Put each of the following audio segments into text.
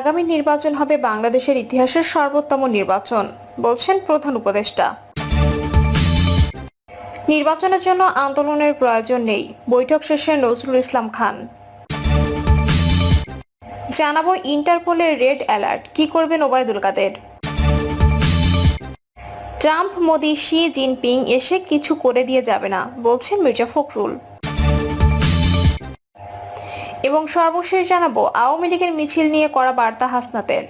আগামী নির্বাচন হবে বাংলাদেশের ইতিহাসের সর্বোত্তম নির্বাচন, বলছেন প্রধান উপদেষ্টা। নির্বাচনের জন্য আন্দোলনের প্রয়োজন নেই, বৈঠক শেষে নজরুল ইসলাম খান। জানাবো ইন্টারপোলের রেড অ্যালার্ট, কি করবেন Obaidul Quader. Trump, Modi, Xi Jinping এসে কিছু করে দিয়ে যাবে না, বলছেন মির্জা ফখরুল। এবং সর্বশেষ জানাবো আওয়ামী লীগের মিছিল নিয়ে করা বার্তা হাসনাতের।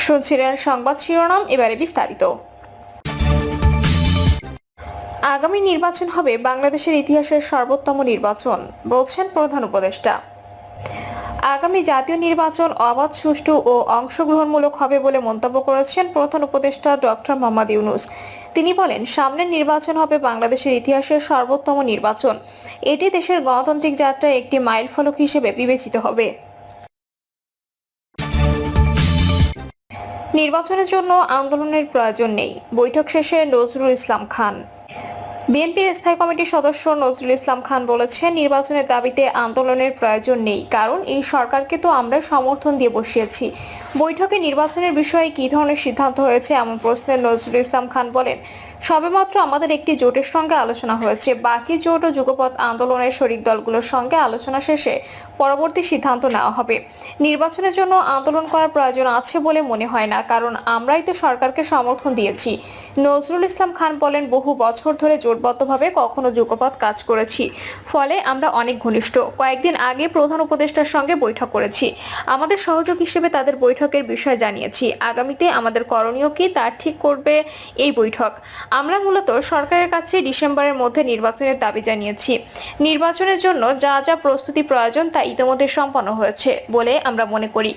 শুনছিলেন সংবাদ শিরোনাম, এবারে বিস্তারিত। আগামী নির্বাচন হবে বাংলাদেশের ইতিহাসের সর্বোত্তম নির্বাচন, বলছেন প্রধান উপদেষ্টা। আগামী জাতীয় নির্বাচন অবাধ, সুষ্ঠু ও অংশগ্রহণমূলক হবে বলে মন্তব্য করেছেন প্রধান উপদেষ্টা ডক্টর মোহাম্মদ ইউনূস। তিনি বলেন, সামনের নির্বাচন হবে বাংলাদেশের ইতিহাসের সর্বোত্তম নির্বাচন। এটি দেশের গণতান্ত্রিক যাত্রায় একটি মাইলফলক হিসেবে বিবেচিত হবে। নির্বাচনের জন্য আন্দোলনের প্রয়োজন নেই, বৈঠক শেষে নজরুল ইসলাম খান। বিএনপি স্থায়ী কমিটির সদস্য নজরুল ইসলাম খান বলেছেন, নির্বাচনের দাবিতে আন্দোলনের প্রয়োজন নেই, কারণ এই সরকারকে তো আমরা সমর্থন দিয়ে বসিয়েছি। বৈঠকে নির্বাচনের বিষয়ে কী ধরনের সিদ্ধান্ত হয়েছে এমন প্রশ্নে নজরুল ইসলাম খান বলেন, সবেমাত্র আমাদের একটি জোটের সঙ্গে আলোচনা হয়েছে। বাকি জোট ও যুগপৎ আন্দোলনের শরিক দলগুলোর সঙ্গে আলোচনা শেষে পরবর্তী সিদ্ধান্ত নেওয়া হবে। নির্বাচনের জন্য আন্দোলন করার প্রয়োজন আছে বলে মনে হয় না, কারণ আমরাই তো সরকারকে সমর্থন দিয়েছি। নজরুল ইসলাম খান বলেন, বহু বছর ধরে জোটবদ্ধভাবে কখনো যুগপৎ কাজ করেছি, ফলে আমরা অনেক ঘনিষ্ঠ। কয়েকদিন আগে প্রধান উপদেষ্টার সঙ্গে বৈঠক করেছি। আমাদের সহযোগ হিসেবে তাদের বৈঠকের বিষয় জানিয়েছি। আগামীতে আমাদের করণীয় কি তা ঠিক করবে এই বৈঠক। আমরা মূলত সরকারের কাছে ডিসেম্বরের মধ্যে নির্বাচনের দাবি জানিয়েছি। নির্বাচনের জন্য যা যা প্রস্তুতি প্রয়োজন তা ইতিমধ্যে সম্পন্ন হয়েছে বলে আমরা মনে করি।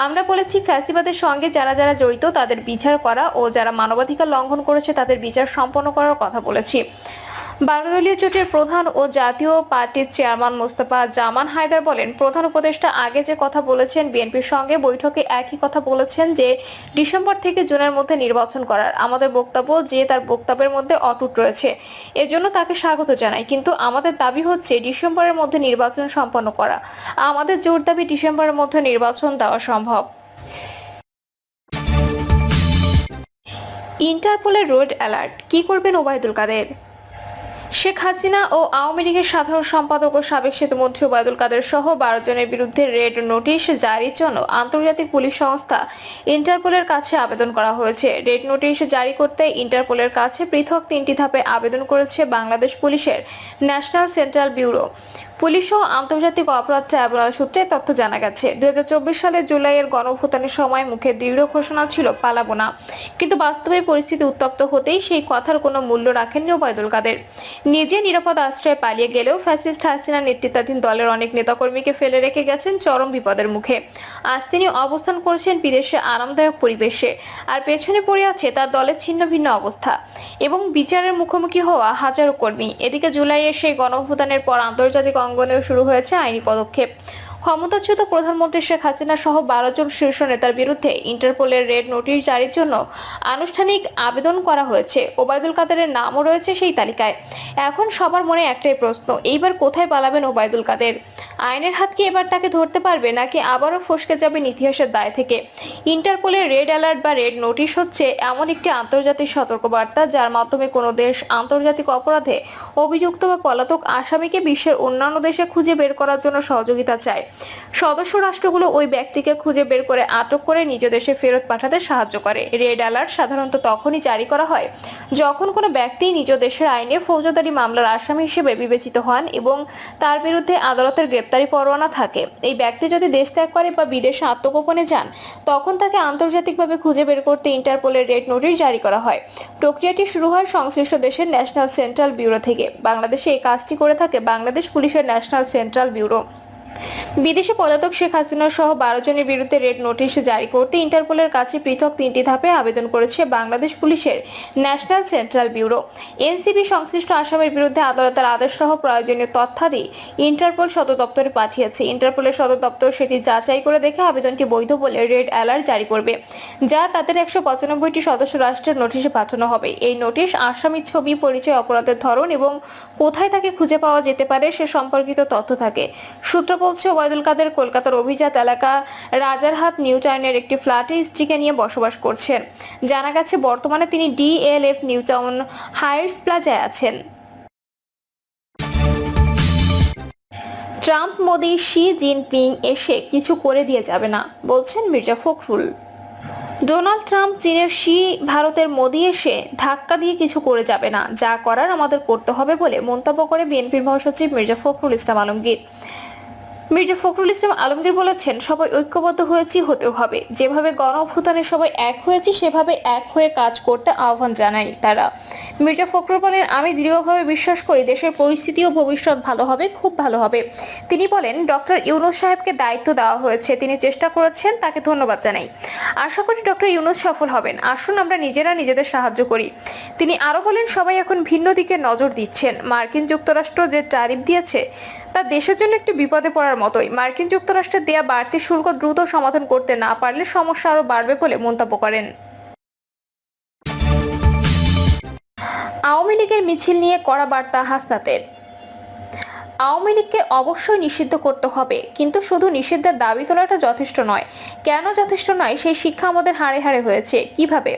আমরা বলেছি, ফ্যাসিবাদের সঙ্গে যারা যারা জড়িত তাদের বিচার করা ও যারা মানবাধিকার লঙ্ঘন করেছে তাদের বিচার সম্পন্ন করার কথা বলেছি। 12 দলীয় জোটের প্রধান ও জাতীয় পার্টির চেয়ারম্যান মোস্তফা জামান হায়দার বলেন, প্রধান উপদেষ্টা আগে যে কথা বলেছেন বিএনপির সঙ্গে বৈঠকে একই কথা বলেছেন যে ডিসেম্বর থেকে জুনের মধ্যে নির্বাচন করার আমাদের বক্তব্য, যে তার বক্তব্যের মধ্যে অটুট রয়েছে। এজন্য তাকে স্বাগত জানাই, কিন্তু আমাদের দাবি হচ্ছে ডিসেম্বরের মধ্যে নির্বাচন সম্পন্ন করা। আমাদের জোর দাবি ডিসেম্বরের মধ্যে নির্বাচন দেওয়া সম্ভব। ইন্টারপোলের রেড অ্যালার্ট, কি করবেন ওবায়দুল কাদের। শেখ হাসিনা ও আওয়ামী লীগের সাধারণ সম্পাদক ও সাবেক সেতুমন্ত্রী ওবায়দুল কাদের সহ 12 জনের বিরুদ্ধে রেড নোটিশ জারির জন্য আন্তর্জাতিক পুলিশ সংস্থা ইন্টারপোলের কাছে আবেদন করা হয়েছে। রেড নোটিশ জারি করতে ইন্টারপোলের কাছে পৃথক 3টি ধাপে আবেদন করেছে বাংলাদেশ পুলিশের ন্যাশনাল সেন্ট্রাল ব্যুরো। পুলিশ ও আন্তর্জাতিক অপরাধ ট্রাইব্যুনাল সূত্রে তথ্য জানা গেছে, 2024 সালের জুলাইয়ের গণঅভ্যুত্থানের সময় মুখে দৃঢ় ঘোষণা ছিল পালাবো না, কিন্তু বাস্তবে পরিস্থিতি উত্তপ্ত হতেই সেই কথার কোনো মূল্য রাখেননি ওবায়দুল কাদের। নিজে নিরাপদ আশ্রয়ে পালিয়ে গেলেও ফ্যাসিস্ট হাসিনা নেতৃত্বাধীন দলের অনেক নেতাকর্মীকে ফেলে রেখে গেছেন চরম বিপদের মুখে। আজ তিনি অবস্থান করছেন বিদেশে আরামদায়ক পরিবেশে, আর পেছনে পড়ে আছে তার দলের ছিন্ন ভিন্ন অবস্থা এবং বিচারের মুখোমুখি হওয়া হাজারো কর্মী। এদিকে জুলাইয়ের সেই গণঅভ্যুত্থানের পর আন্তর্জাতিক অঙ্গনেও শুরু হয়েছে আইনি পদক্ষেপ। ক্ষমতাচ্যুত প্রধানমন্ত্রী শেখ হাসিনা সহ 12 জন শীর্ষ নেতার বিরুদ্ধে ইন্টারপোলের রেড নোটিশ জারির জন্য আনুষ্ঠানিক আবেদন করা হয়েছে। ওবায়দুল কাদেরের নামও রয়েছে সেই তালিকায়। এখন সবার মনে একটাই প্রশ্ন, এইবার কোথায় পালাবেন ওবায়দুল কাদের? আইনের হাত কি এবার তাকে ধরতে পারবে, নাকি আবারও ফসকে যাবেন ইতিহাসের দায় থেকে? ইন্টারপোলের রেড অ্যালার্ট বা রেড নোটিশ হচ্ছে এমন একটি আন্তর্জাতিক সতর্কবার্তা, যার মাধ্যমে কোনো দেশ আন্তর্জাতিক অপরাধে অভিযুক্ত বা পলাতক আসামিকে বিশ্বের অন্যান্য দেশে খুঁজে বের করার জন্য সহযোগিতা চায়। সদস্য রাষ্ট্রগুলো ওই ব্যক্তিকে খুঁজে বের করে আটক করে নিজ দেশে ফেরত পাঠাতে সাহায্য করে। রেড অ্যালার্ট সাধারণত তখনই জারি করা হয় যখন কোনো ব্যক্তি নিজ দেশের আইনে ফৌজদারি মামলার আসামি হিসেবে বিবেচিত হন এবং তার বিরুদ্ধে আদালতের গ্রেপ্তারি পরোয়ানা থাকে। এই ব্যক্তি যদি দেশ ত্যাগ করে বা বিদেশে আত্মগোপনে যান, তখন তাকে আন্তর্জাতিকভাবে খুঁজে বের করতে ইন্টারপোলের রেড নোটিশ জারি করা হয়। প্রক্রিয়াটি শুরু হয় সংশ্লিষ্ট দেশের ন্যাশনাল সেন্ট্রাল ব্যুরো থেকে। বাংলাদেশে এই কাজটি করে থাকে বাংলাদেশ পুলিশের ন্যাশনাল সেন্ট্রাল ব্যুরো। বিদেশে পলাতক শেখ হাসিনা সহ 12 জনের বিরুদ্ধে রেড নোটিশ জারি করতে ইন্টারপোলের কাছে পৃথক 3টি ধাপে আবেদন করেছে বাংলাদেশ পুলিশের ন্যাশনাল সেন্ট্রাল ব্যুরো। এনসিবি সংশ্লিষ্ট আসামির বিরুদ্ধে আদালতের আদেশ সহ প্রয়োজনীয় তথ্যাদি ইন্টারপোল সদর দপ্তরে পাঠিয়েছে। ইন্টারপোলের সদর দপ্তর সেটি যাচাই করে দেখে আবেদনটি বৈধ বলে রেড অ্যালার্ট জারি করবে, যা তাদের 195টি সদস্য রাষ্ট্রের নোটিশে পাঠানো হবে। এই নোটিশ আসামির ছবি, পরিচয়, অপরাধের ধরন এবং কোথায় তাকে খুঁজে পাওয়া যেতে পারে সে সম্পর্কিত তথ্য থাকে। সূত্র বলছে, ওবায়দুল কাদের কলকাতার অভিজাত এলাকা রাজারহাট নিউ টাউনের একটি ফ্ল্যাটে স্ত্রীকে নিয়ে বসবাস করছেন। জানা গেছে বর্তমানে তিনি ডিএলএফ নিউ টাউন হাইটস প্লাজায় আছেন। ট্রাম্প, মোদি, শি জিনপিং এসে কিছু করে দিয়ে যাবে না, বলছেন মির্জা ফখরুল। ডোনাল্ড ট্রাম্প, চীনের শি, ভারতের মোদি এসে ধাক্কা দিয়ে কিছু করে যাবে না, যা করার আমাদের করতে হবে বলে মন্তব্য করে বিএনপির মহাসচিব মির্জা ফখরুল ইসলাম আলমগীর। মির্জা ফখরুল ইসলাম আলমগীর বলেছেন, সবাই ঐক্যবদ্ধ হয়েছি, হতেও হবে। যেভাবে গণ অভ্যুত্থানে সবাই এক হয়েছি সেভাবে এক হয়ে কাজ করতে আহ্বান জানাই তারা। মির্জা ফখরুল বলেন, আমি দৃঢ়ভাবে বিশ্বাস করি দেশের পরিস্থিতি ও ভবিষ্যৎ ভালো হবে, খুব ভালো হবে। তিনি বলেন, ডক্টর ইউনূস সাহেবকে দায়িত্ব দেওয়া হয়েছে, তিনি চেষ্টা করেছেন, তাকে ধন্যবাদ জানাই। আশা করি ডক্টর ইউনূস সফল হবেন। আসুন আমরা নিজেরা নিজেদের সাহায্য করি। তিনি আরো বলেন, সবাই এখন ভিন্ন দিকে নজর দিচ্ছেন। মার্কিন যুক্তরাষ্ট্র যে ট্যারিফ দিয়েছে তা দেশের জন্য একটি বিপদে পড়ার মতোই। মার্কিন যুক্তরাষ্ট্রের দেয়া বাড়তি শুল্ক দ্রুত সমাধান করতে না পারলে সমস্যা আরো বাড়বে বলে মন্তব্য করেন। আওয়ামী লীগের মিছিল নিয়ে কড়া বার্তা হাসনাতের। আওয়ামী লীগকে অবশ্যই নিষিদ্ধ করতে হবে, কিন্তু শুধু নিষিদ্ধের দাবি তোলাটা যথেষ্ট নয়। কেন যথেষ্ট নয় সেই শিক্ষা আমাদের হাড়ে হাড়ে হয়েছে। কিভাবে?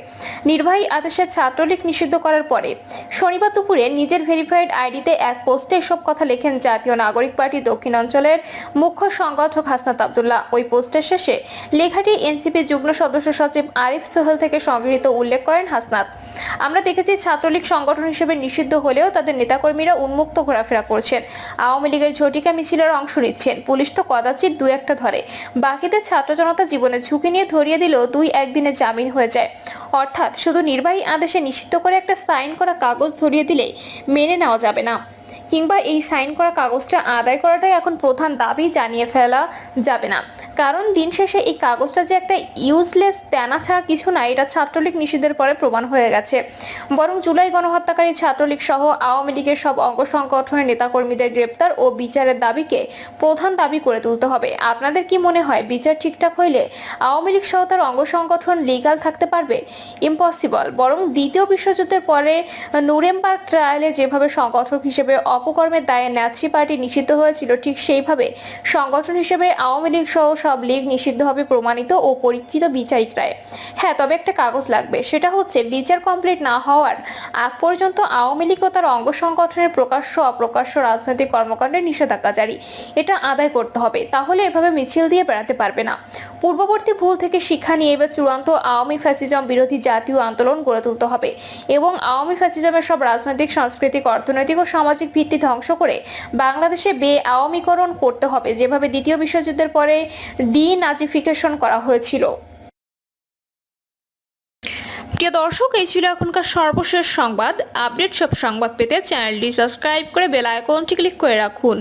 নির্বাহী আদেশে ছাত্রলীগ নিষিদ্ধ করার পরে শনিবার দুপুরে নিজের ভেরিফাইড আইডিতে এক পোস্টে এসব কথা লেখেন জাতীয় নাগরিক পার্টি দক্ষিণ অঞ্চলের মুখ্য সংগঠক হাসনাত আব্দুল্লাহ। ওই পোস্টের শেষে লেখাটি এনসিপি যুগ্ম সদস্য সচিব আরিফ সোহেল থেকে সংগৃহীত উল্লেখ করেন হাসনাত। আমরা দেখেছি ছাত্রলীগ সংগঠন হিসেবে নিষিদ্ধ হলেও তাদের নেতাকর্মীরা উন্মুক্ত ঘোরাফেরা করছেন, আওয়ামী লীগের ঝটিকা মিছিলের অংশ নিচ্ছেন। পুলিশ তো কদাচিৎ দু একটা ধরে, বাকিদের ছাত্র জনতা জীবনের ঝুঁকি নিয়ে ধরিয়ে দিলেও 2-1 দিনে জামিন হয়ে যায়। অর্থাৎ শুধু নির্বাহী আদেশে নিষিদ্ধ করে একটা সাইন করা কাগজ ধরিয়ে দিলেই মেনে নেওয়া যাবে না, কিংবা এই সাইন করা কাগজটা আদায় করাটাই এখন প্রধান দাবি জানিয়ে ফেলা যাবে না। কারণ দিন শেষে এই কাগজটা যে একটা ইউজলেস তেনা ছাড়া কিছু না, এটা ছাত্রলীগ নিষিদ্ধের পরে প্রমাণ হয়ে গেছে। বরং জুলাই গণহত্যাকারী ছাত্রলীগ সহ আওয়ামী লীগের সব অঙ্গ সংগঠনের নেতাকর্মীদের গ্রেপ্তার ও বিচারের দাবিকে প্রধান দাবি করে তুলতে হবে। আপনাদের কি মনে হয় বিচার ঠিকঠাক হইলে আওয়ামী লীগ সহ তার অঙ্গ সংগঠন লিগ্যাল থাকতে পারবে? ইম্পসিবল। বরং দ্বিতীয় বিশ্বযুদ্ধের পরে নুরেমবার্গ ট্রায়ালে যেভাবে সংগঠক হিসেবে অপকর্মের দায়ে ন্যাৎসি পার্টি নিষিদ্ধ হয়েছিল, ঠিক সেইভাবে সংগঠন হিসেবে আওয়ামী লীগ সহ সব লীগ নিষিদ্ধ হবে প্রমাণিত ও পরীক্ষিত বিচারিক রায়। হ্যাঁ, তবে একটা কাগজ লাগবে, সেটা হচ্ছে বিচার কমপ্লিট না হওয়ার আগ পর্যন্ত আওয়ামী লীগ ও তার অঙ্গ সংগঠনের প্রকাশ্য অপ্রকাশ্য রাজনৈতিক কর্মকাণ্ডে নিষেধাজ্ঞা জারি, এটা আদায় করতে হবে। তাহলে এভাবে মিছিল দিয়ে বেড়াতে পারবে না। পূর্ববর্তী ভুল থেকে শিক্ষা নিয়ে এবার চূড়ান্ত আওয়ামী ফ্যাসিজম বিরোধী জাতীয় আন্দোলন গড়ে তুলতে হবে এবং আওয়ামী ফ্যাসিজমের সব রাজনৈতিক, সাংস্কৃতিক, অর্থনৈতিক ও সামাজিক ভিত্তি ধ্বংস করে বাংলাদেশে বে-আওয়ামীকরণ করতে হবে, যেভাবে দ্বিতীয় বিশ্বযুদ্ধের পরে ডিনাজিফিকেশন করা হয়েছিল। প্রিয় দর্শক, এই ছিল এখনকার সর্বশেষ সংবাদ। আপডেট সব সংবাদ পেতে চ্যানেলটি সাবস্ক্রাইব করে বেল আইকনটি ক্লিক করে রাখুন।